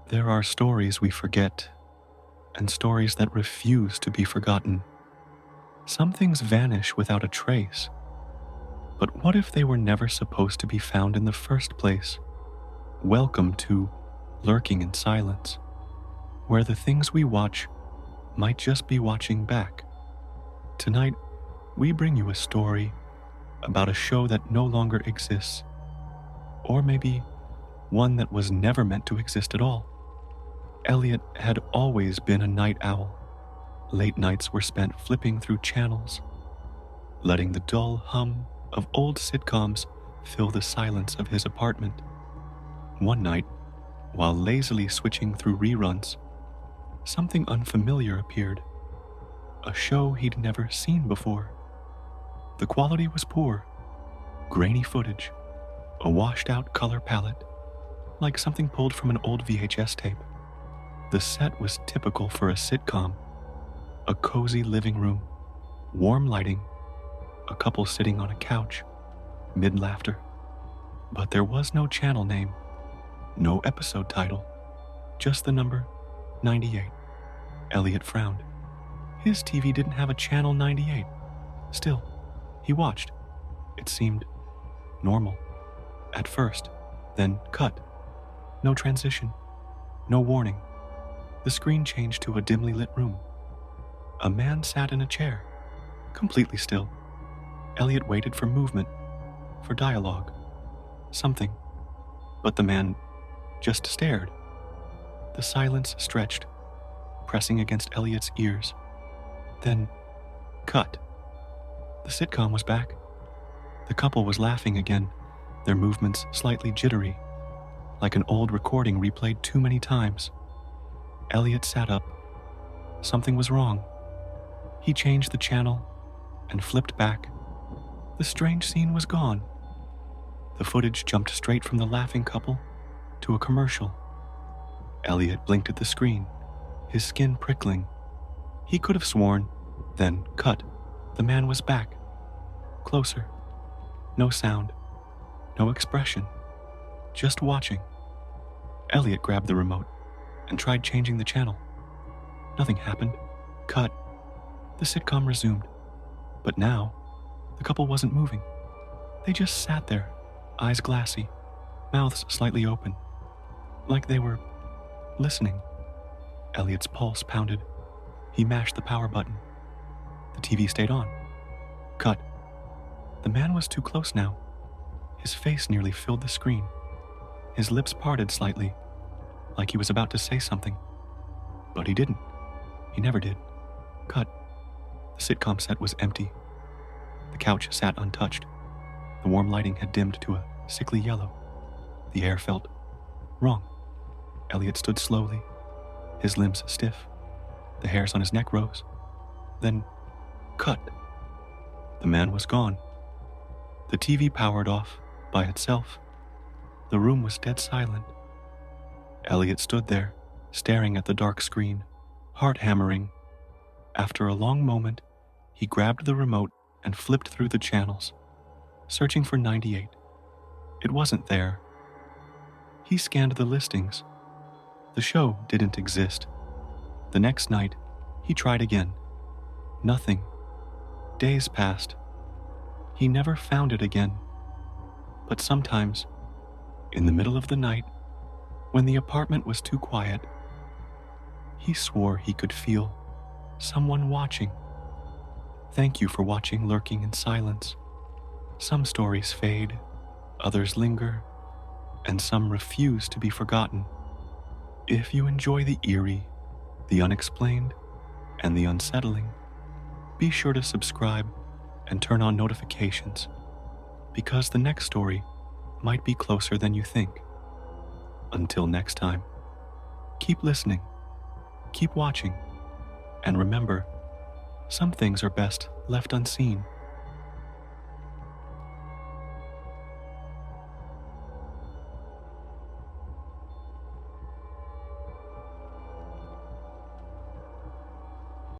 There are stories we forget, and stories that refuse to be forgotten. Some things vanish without a trace. But what if they were never supposed to be found in the first place? Welcome to Lurking in Silence, where the things we watch might just be watching back. Tonight, we bring you a story about a show that no longer exists, or maybe one that was never meant to exist at all. Elliot had always been a night owl. Late nights were spent flipping through channels, letting the dull hum of old sitcoms fill the silence of his apartment. One night, while lazily switching through reruns, something unfamiliar appeared. A show he'd never seen before. The quality was poor, grainy footage, a washed-out color palette, like something pulled from an old VHS tape. The set was typical for a sitcom. A cozy living room, warm lighting, a couple sitting on a couch, mid-laughter. But there was no channel name, no episode title, just the number 98. Elliot frowned. His TV didn't have a channel 98. Still, he watched. It seemed normal. At first, then cut. No transition, no warning. The screen changed to a dimly lit room. A man sat in a chair, completely still. Elliot waited for movement, for dialogue, something. But the man just stared. The silence stretched, pressing against Elliot's ears. Then, cut. The sitcom was back. The couple was laughing again, their movements slightly jittery, like an old recording replayed too many times. Elliot sat up. Something was wrong. He changed the channel and flipped back. The strange scene was gone. The footage jumped straight from the laughing couple to a commercial. Elliot blinked at the screen, his skin prickling. He could have sworn, then cut. The man was back. Closer. No sound. No expression. Just watching. Elliot grabbed the remote and tried changing the channel. Nothing happened. Cut. The sitcom resumed. But now, the couple wasn't moving. They just sat there, eyes glassy, mouths slightly open, like they were listening. Elliot's pulse pounded. He mashed the power button. The TV stayed on. Cut. The man was too close now. His face nearly filled the screen. His lips parted slightly, like he was about to say something. But he didn't. He never did. Cut. The sitcom set was empty. The couch sat untouched. The warm lighting had dimmed to a sickly yellow. The air felt wrong. Elliot stood slowly, his limbs stiff. The hairs on his neck rose. Then, cut. The man was gone. The TV powered off by itself. The room was dead silent. Elliot stood there, staring at the dark screen, heart hammering. After a long moment, he grabbed the remote and flipped through the channels, searching for 98. It wasn't there. He scanned the listings. The show didn't exist. The next night, he tried again. Nothing. Days passed. He never found it again. But sometimes, in the middle of the night, when the apartment was too quiet, he swore he could feel someone watching. Thank you for watching Lurking in Silence. Some stories fade, others linger, and some refuse to be forgotten. If you enjoy the eerie, the unexplained, and the unsettling, be sure to subscribe and turn on notifications, because the next story might be closer than you think. Until next time, keep listening, keep watching, and remember, some things are best left unseen.